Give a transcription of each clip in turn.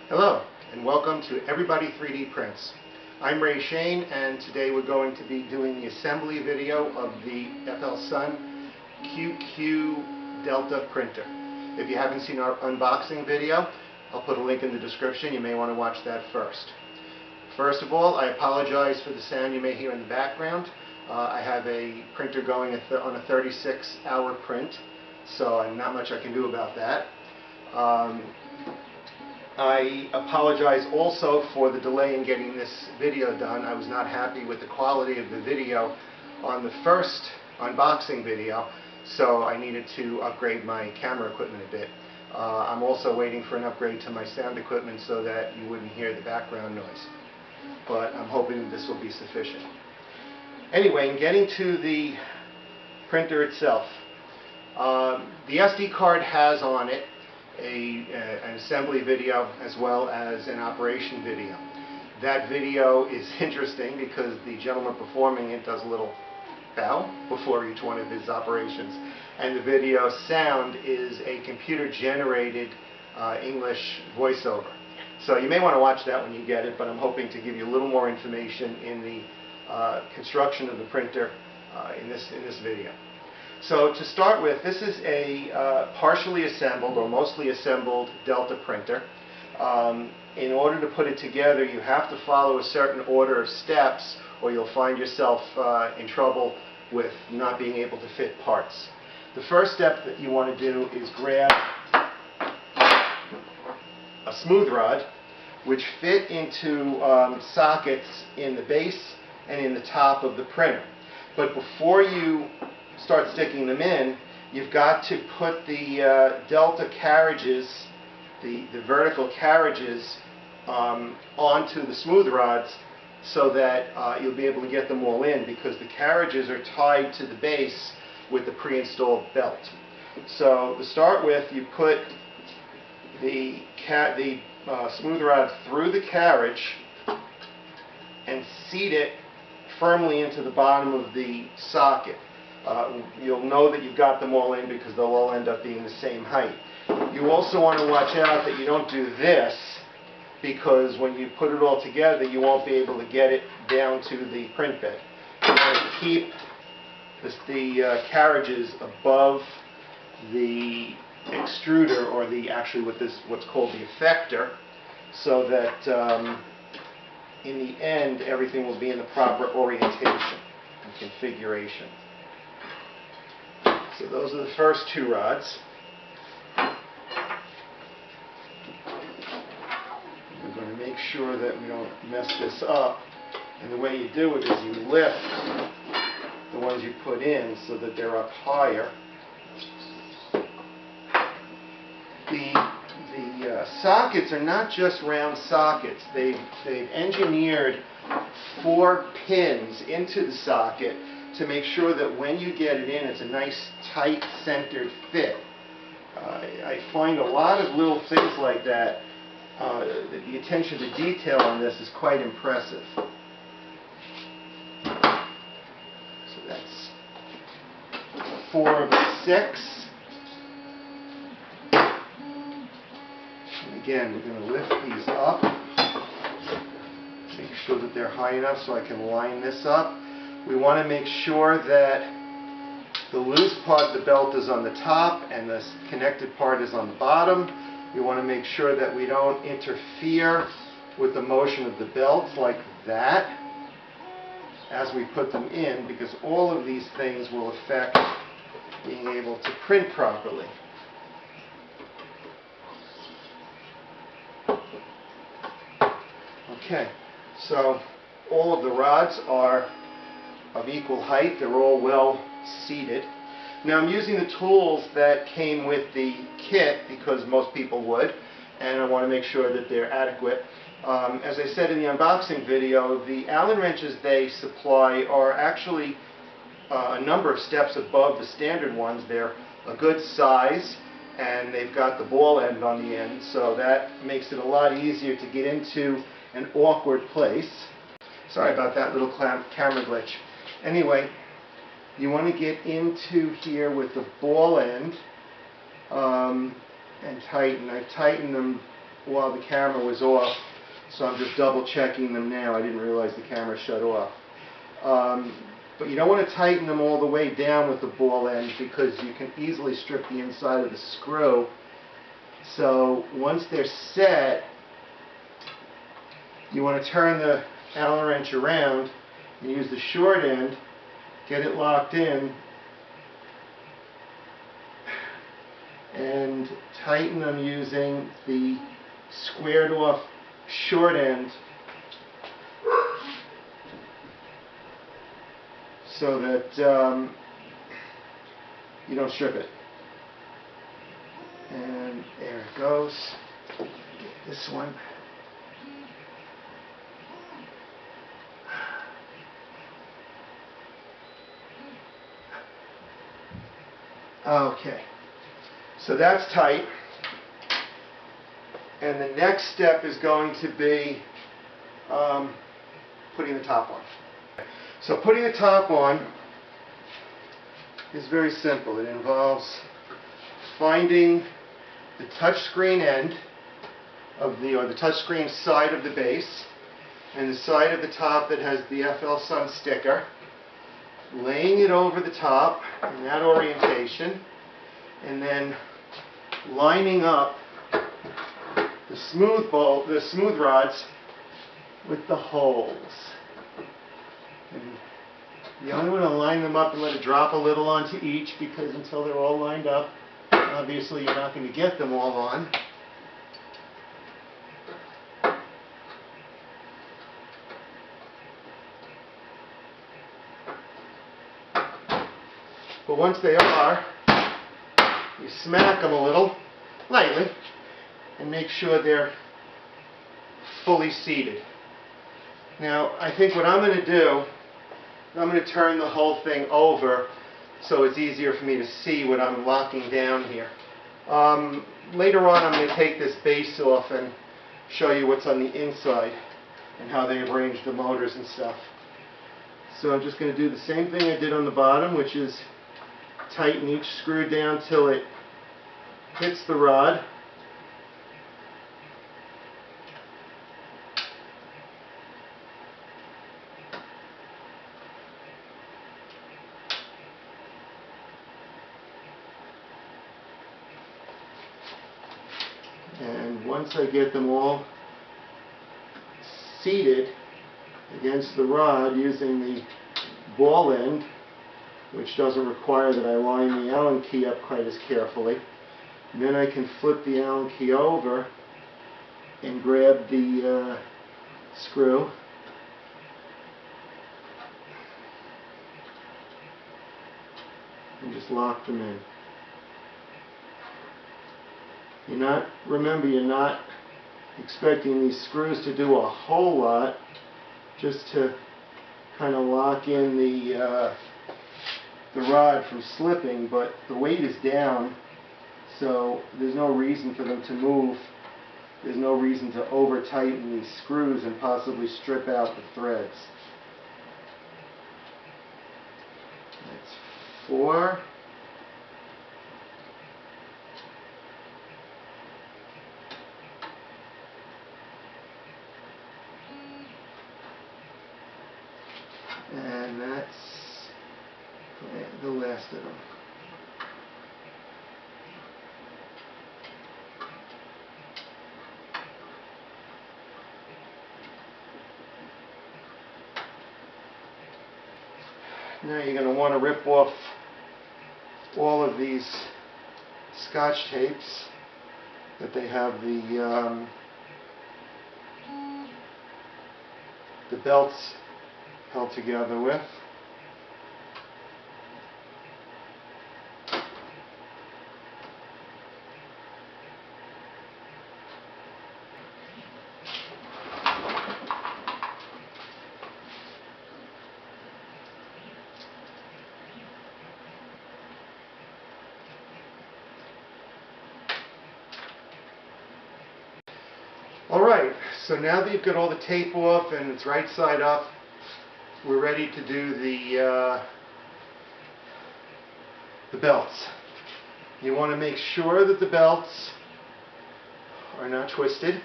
Hello, and welcome to Everybody 3D Prints. I'm Ray Shane, and today we're going to be doing the assembly video of the FL Sun QQ Delta printer. If you haven't seen our unboxing video, I'll put a link in the description. You may want to watch that first. First of all, I apologize for the sound you may hear in the background. I have a printer going on a 36-hour print, so not much I can do about that. I apologize also for the delay in getting this video done. I was not happy with the quality of the video on the first unboxing video, so I needed to upgrade my camera equipment a bit. I'm also waiting for an upgrade to my sound equipment so that you wouldn't hear the background noise. But I'm hoping this will be sufficient. Anyway, in getting to the printer itself, the SD card has on it an assembly video as well as an operation video. That video is interesting because the gentleman performing it does a little bow before each one of his operations, and the video sound is a computer-generated English voiceover. So you may want to watch that when you get it, but I'm hoping to give you a little more information in the construction of the printer in this video. So to start with, this is a partially assembled or mostly assembled Delta printer. In order to put it together, you have to follow a certain order of steps, or you'll find yourself in trouble with not being able to fit parts. The first step that you want to do is grab a smooth rod, which fit into sockets in the base and in the top of the printer. But before you start sticking them in, you've got to put the Delta carriages, the vertical carriages, onto the smooth rods so that you'll be able to get them all in, because the carriages are tied to the base with the pre-installed belt. So to start with, you put the smooth rod through the carriage and seat it firmly into the bottom of the socket. You'll know that you've got them all in because they'll all end up being the same height. You also want to watch out that you don't do this, because when you put it all together you won't be able to get it down to the print bed. You want to keep the carriages above the extruder, or actually what's called the effector, so that in the end everything will be in the proper orientation and configuration. So those are the first two rods. We're going to make sure that we don't mess this up. And the way you do it is you lift the ones you put in so that they're up higher. The sockets are not just round sockets. They've engineered 4 pins into the socket to make sure that when you get it in, it's a nice, tight, centered fit. I find a lot of little things like that. The attention to detail on this is quite impressive. So that's 4 of the 6. And again, we're going to lift these up, make sure that they're high enough so I can line this up. We want to make sure that the loose part of the belt is on the top and the connected part is on the bottom. We want to make sure that we don't interfere with the motion of the belts like that as we put them in, because all of these things will affect being able to print properly. Okay, so all of the rods are of equal height. They're all well seated. Now I'm using the tools that came with the kit because most people would, and I want to make sure that they're adequate. As I said in the unboxing video, the Allen wrenches they supply are actually a number of steps above the standard ones. They're a good size, and they've got the ball end on the end, so that makes it a lot easier to get into an awkward place. Sorry about that little camera glitch. Anyway, you want to get into here with the ball end and tighten. I've tightened them while the camera was off, so I'm just double checking them now. I didn't realize the camera shut off. But you don't want to tighten them all the way down with the ball end because you can easily strip the inside of the screw. So once they're set, you want to turn the Allen wrench around and use the short end, get it locked in, and tighten them using the squared off short end so that you don't strip it. And there it goes. Get this one. Okay, so that's tight. And the next step is going to be putting the top on. So putting the top on is very simple. It involves finding the touchscreen end of the, or the touchscreen side of the base, and the side of the top that has the FL Sun sticker, laying it over the top in that orientation, and then lining up the smooth rods with the holes. And you only want to line them up and let it drop a little onto each, because until they're all lined up, obviously you're not going to get them all on. But once they are, you smack them a little, lightly, and make sure they're fully seated. Now, I think what I'm going to do, I'm going to turn the whole thing over so it's easier for me to see what I'm locking down here. Later on, I'm going to take this base off and show you what's on the inside and how they arrange the motors and stuff. So I'm just going to do the same thing I did on the bottom, which is tighten each screw down till it hits the rod. And once I get them all seated against the rod using the ball end, which doesn't require that I line the Allen key up quite as carefully, and then I can flip the Allen key over and grab the screw and just lock them in. Remember, you're not expecting these screws to do a whole lot, just to kind of lock in the rod from slipping, but the weight is down, so there's no reason for them to move. There's no reason to over tighten these screws and possibly strip out the threads. That's 4. And that's the last of them. Now you're going to want to rip off all of these Scotch tapes that they have the belts held together with. Alright, so now that you've got all the tape off and it's right side up, we're ready to do the belts. You want to make sure that the belts are not twisted,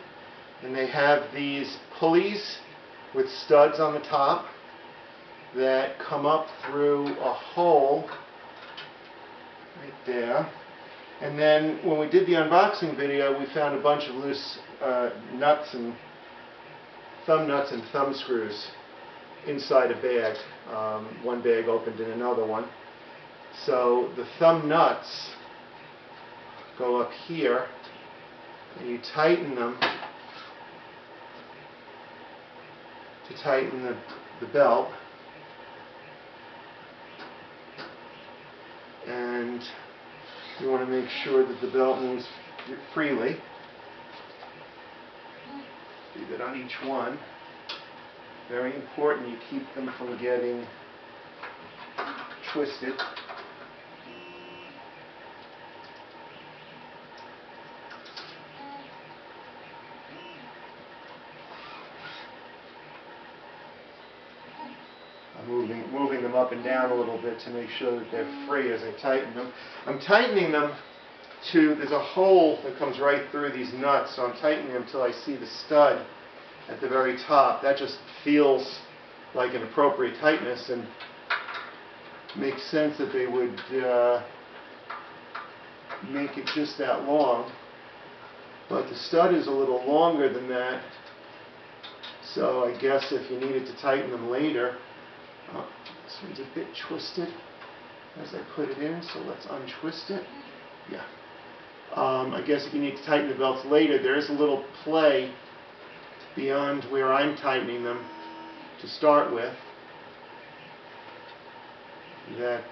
and they have these pulleys with studs on the top that come up through a hole right there. And then when we did the unboxing video, we found a bunch of loose nuts and thumb screws inside a bag. One bag opened in another one. So the thumb nuts go up here, and you tighten them to tighten the belt. And you want to make sure that the belt moves freely. Do that on each one. Very important you keep them from getting twisted. I'm moving them up and down a little bit to make sure that they're free as I tighten them. I'm tightening them there's a hole that comes right through these nuts, so I'm tightening them until I see the stud at the very top. That just feels like an appropriate tightness, and makes sense that they would make it just that long. But the stud is a little longer than that, so I guess if you needed to tighten them later. This one's a bit twisted as I put it in, so let's untwist it. Yeah. I guess if you need to tighten the belts later, there is a little play beyond where I'm tightening them to start with that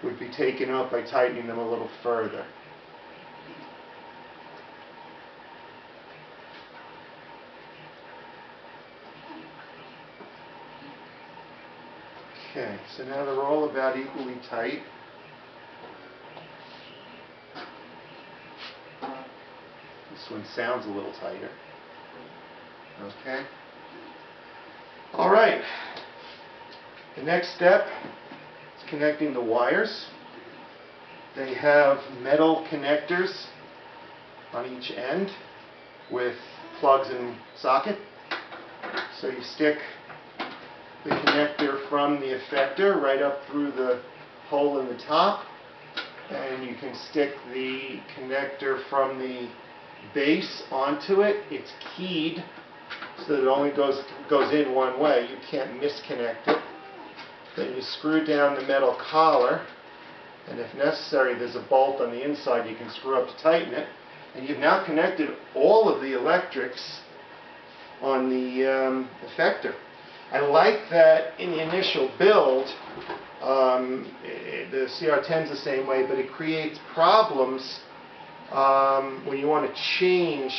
would be taken up by tightening them a little further. Okay, so now they're all about equally tight. This one sounds a little tighter. Okay. All right. The next step is connecting the wires. They have metal connectors on each end with plugs and socket. So you stick the connector from the effector right up through the hole in the top, and you can stick the connector from the base onto it. It's keyed so that it only goes in one way. You can't misconnect it. Then you screw down the metal collar, and if necessary there's a bolt on the inside you can screw up to tighten it, and you've now connected all of the electrics on the effector. I like that in the initial build, the CR10 is the same way, but it creates problems when you want to change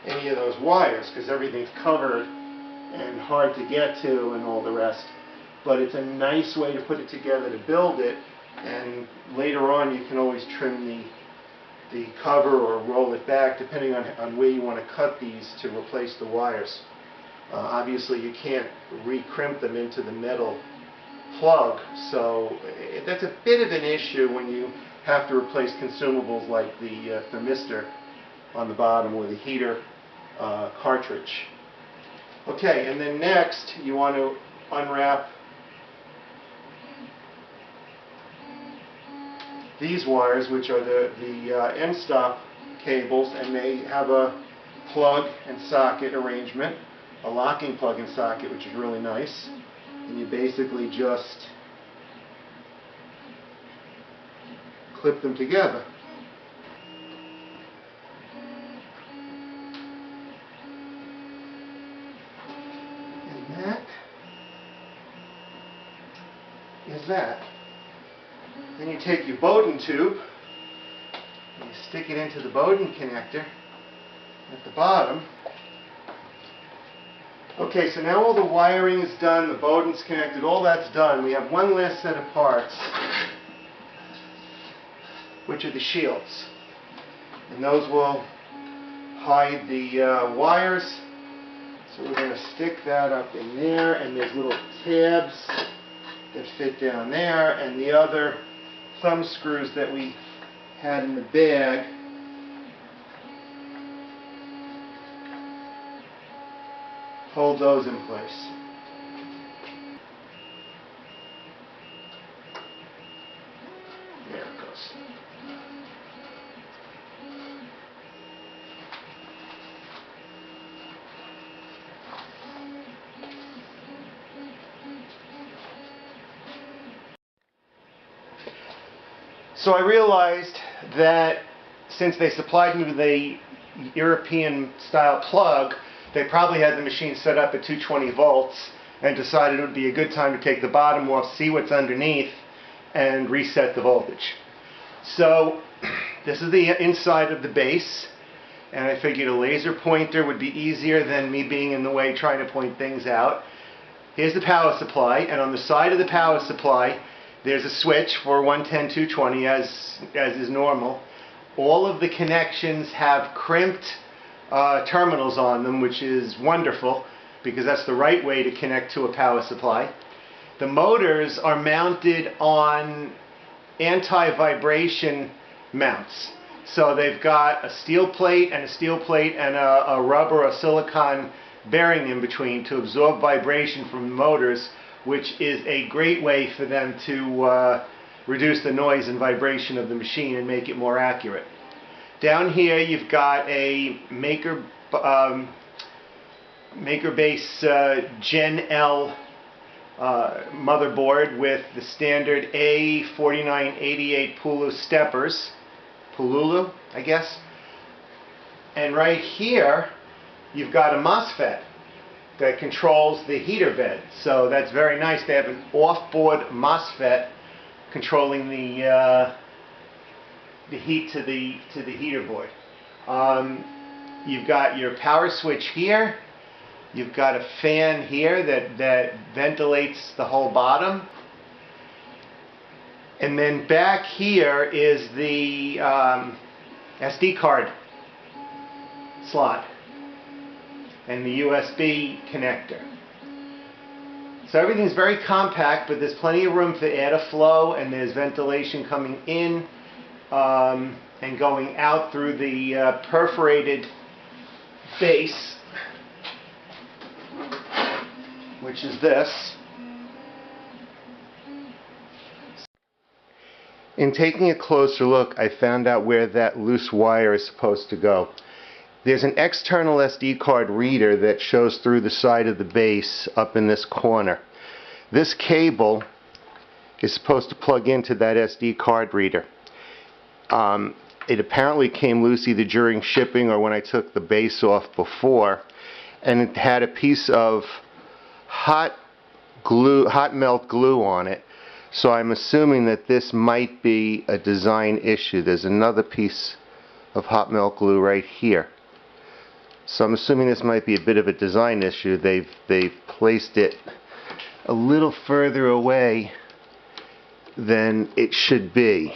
any of those wires, because everything's covered and hard to get to and all the rest. But it's a nice way to put it together to build it, and later on you can always trim the cover or roll it back depending on where you want to cut these to replace the wires. Obviously you can't re-crimp them into the metal plug, so that's a bit of an issue when you have to replace consumables like the thermistor on the bottom or the heater cartridge. Okay, and then next you want to unwrap these wires, which are the end stop cables, and they have a plug and socket arrangement, a locking plug and socket, which is really nice. And you basically just clip them together. And that is that. Then you take your Bowden tube and you stick it into the Bowden connector at the bottom. Okay, so now all the wiring is done, the Bowden's connected, all that's done. We have one last set of parts, which are the shields. And those will hide the wires. So we're going to stick that up in there, and there's little tabs that fit down there, and the other thumb screws that we had in the bag hold those in place. There it goes. So I realized that since they supplied me with a European style plug, they probably had the machine set up at 220 volts and decided it would be a good time to take the bottom off, see what's underneath, and reset the voltage. So this is the inside of the base, and I figured a laser pointer would be easier than me being in the way trying to point things out. Here's the power supply, and on the side of the power supply there's a switch for 110, 220 as is normal. All of the connections have crimped terminals on them, which is wonderful because that's the right way to connect to a power supply. The motors are mounted on anti-vibration mounts. So they've got a steel plate and a rubber or silicone bearing in between to absorb vibration from the motors, which is a great way for them to reduce the noise and vibration of the machine and make it more accurate. Down here you've got a Maker Base Gen L motherboard with the standard A4988 Pululu, I guess. And right here you've got a MOSFET that controls the heater bed. So that's very nice. They have an off-board MOSFET controlling the heat to the heater board. You've got your power switch here. You've got a fan here that ventilates the whole bottom. And then back here is the SD card slot and the USB connector. So everything's very compact, but there's plenty of room for airflow, and there's ventilation coming in and going out through the perforated base, which is this. In taking a closer look, I found out where that loose wire is supposed to go. There's an external SD card reader that shows through the side of the base up in this corner. This cable is supposed to plug into that SD card reader. It apparently came loose either during shipping or when I took the base off before, and it had a piece of hot melt glue on it. So I'm assuming that this might be a design issue. There's another piece of hot melt glue right here. So I'm assuming this might be a bit of a design issue. They've placed it a little further away than it should be.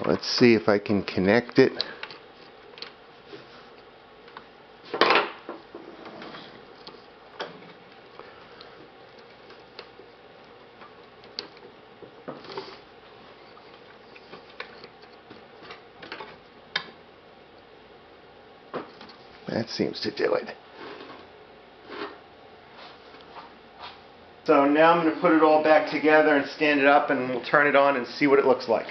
Let's see if I can connect it. That seems to do it. So now I'm going to put it all back together and stand it up, and we'll turn it on and see what it looks like.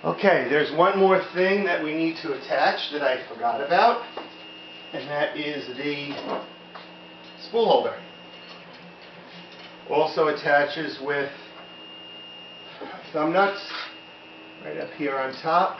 Okay, there's one more thing that we need to attach that I forgot about, and that is the spool holder. Also attaches with thumb nuts right up here on top.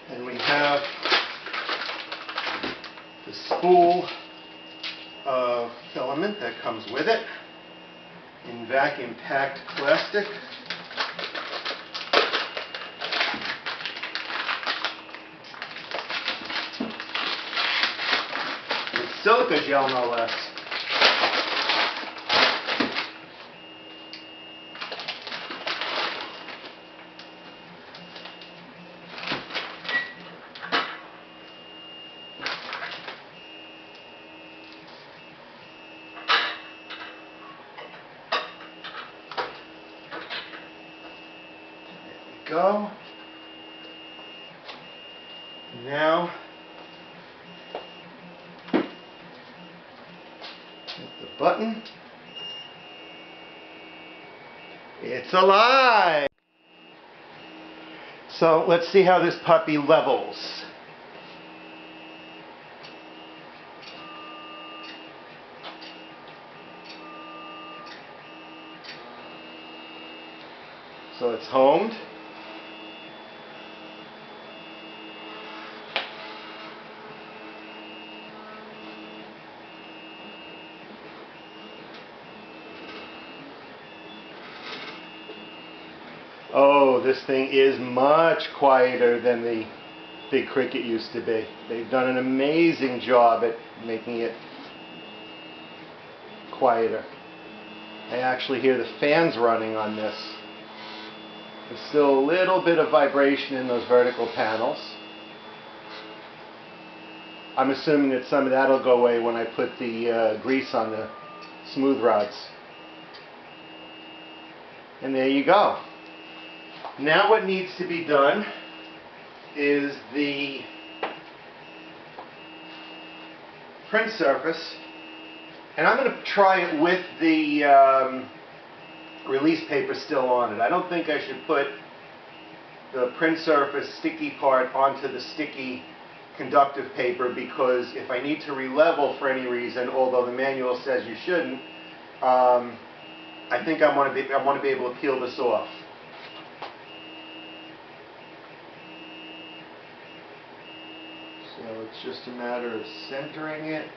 And we have the spool of filament that comes with it in vacuum packed plastic. silica gel no less. Go. Now, hit the button. It's alive! So let's see how this puppy levels. So it's homed. Oh, this thing is much quieter than the Big Cricket used to be. They've done an amazing job at making it quieter. I actually hear the fans running on this. There's still a little bit of vibration in those vertical panels. I'm assuming that some of that will go away when I put the grease on the smooth rods. And there you go. Now what needs to be done is the print surface, and I'm going to try it with the release paper still on it. I don't think I should put the print surface sticky part onto the sticky conductive paper, because if I need to re-level for any reason, although the manual says you shouldn't, I think I want to be able to peel this off. So it's just a matter of centering it.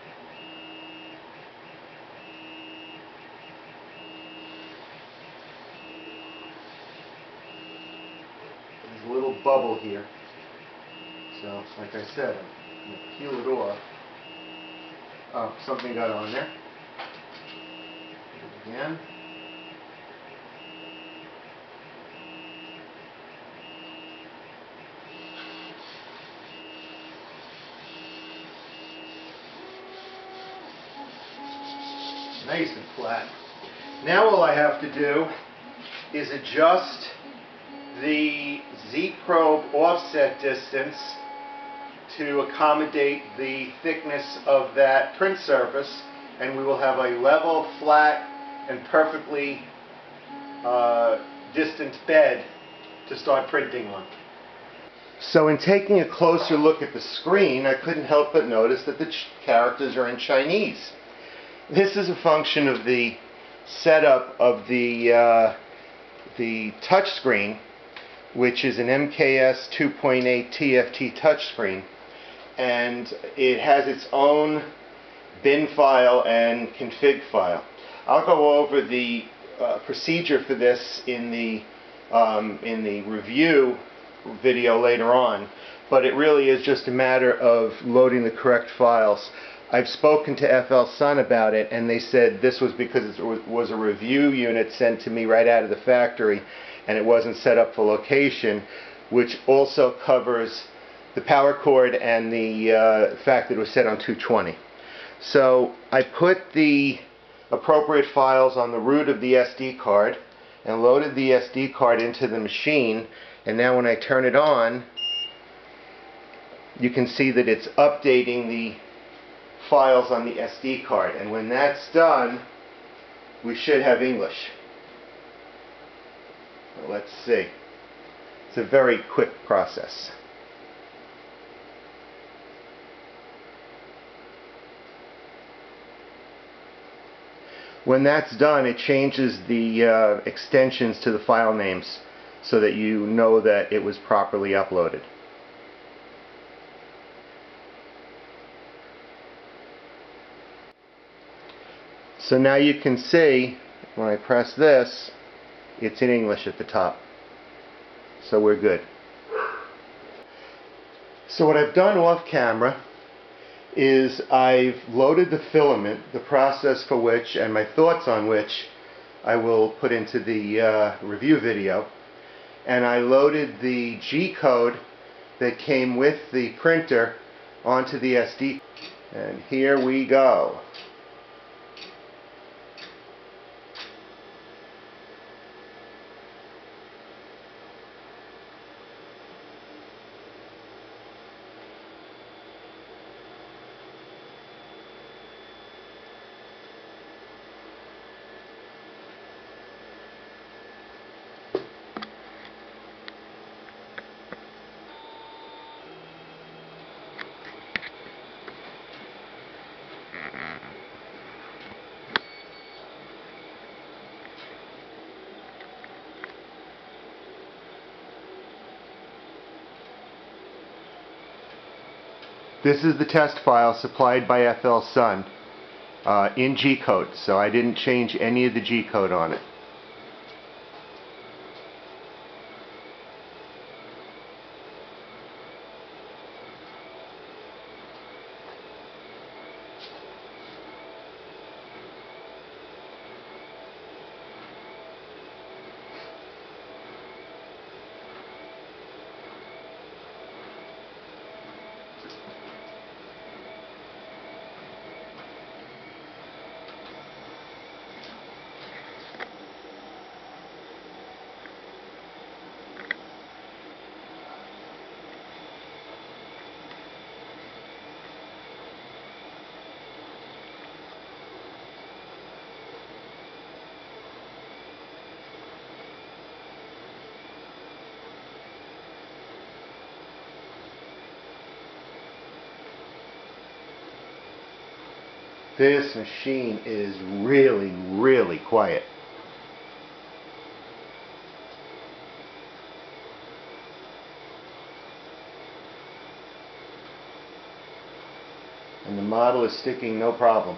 There's a little bubble here. So, like I said, I'm going to peel it off. Oh, something got on there. Do it again. Nice and flat. Now all I have to do is adjust the Z-probe offset distance to accommodate the thickness of that print surface, and we will have a level, flat, and perfectly distant bed to start printing on. So in taking a closer look at the screen, I couldn't help but notice that the characters are in Chinese. This is a function of the setup of the touchscreen, which is an MKS 2.8 TFT touchscreen, and it has its own bin file and config file. I'll go over the procedure for this in the review video later on, but it really is just a matter of loading the correct files. I've spoken to FL Sun about it, and they said this was because it was a review unit sent to me right out of the factory, and it wasn't set up for location, which also covers the power cord and the fact that it was set on 220. So I put the appropriate files on the root of the SD card and loaded the SD card into the machine, and now when I turn it on, you can see that it's updating the files on the SD card, and when that's done, we should have English. Well, let's see. It's a very quick process. When that's done, it changes the extensions to the file names so that you know that it was properly uploaded. So now you can see, when I press this, it's in English at the top. So we're good. So what I've done off camera is I've loaded the filament, the process for which and my thoughts on which I will put into the review video. And I loaded the G-code that came with the printer onto the SD. And here we go. This is the test file supplied by FL Sun in G-code, so I didn't change any of the G-code on it. This machine is really, really quiet. And the model is sticking no problem.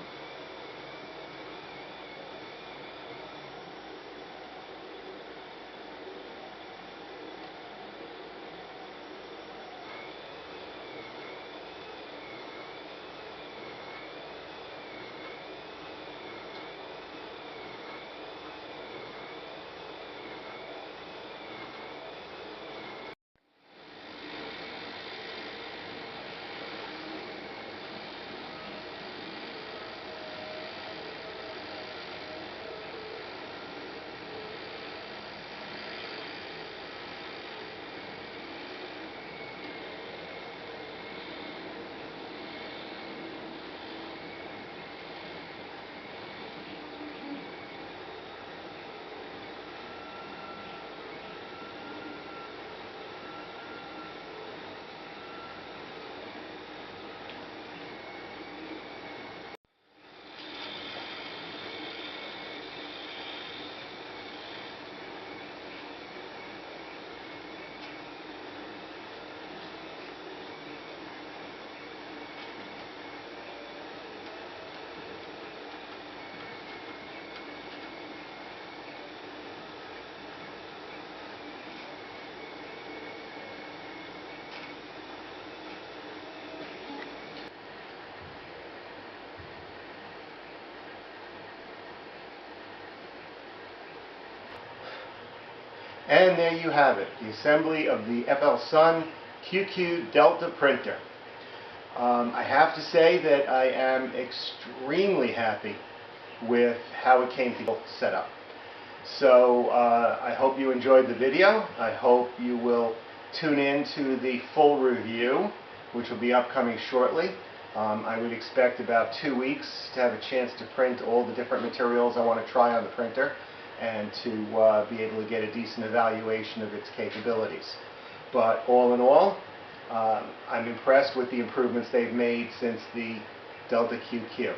And there you have it, the assembly of the FL Sun QQ Delta printer. I have to say that I am extremely happy with how it came to be set up. So I hope you enjoyed the video. I hope you will tune in to the full review, which will be upcoming shortly. I would expect about 2 weeks to have a chance to print all the different materials I want to try on the printer, and to be able to get a decent evaluation of its capabilities. But all in all, I'm impressed with the improvements they've made since the Delta QQ.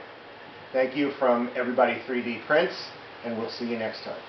Thank you from Everybody 3D Prints, and we'll see you next time.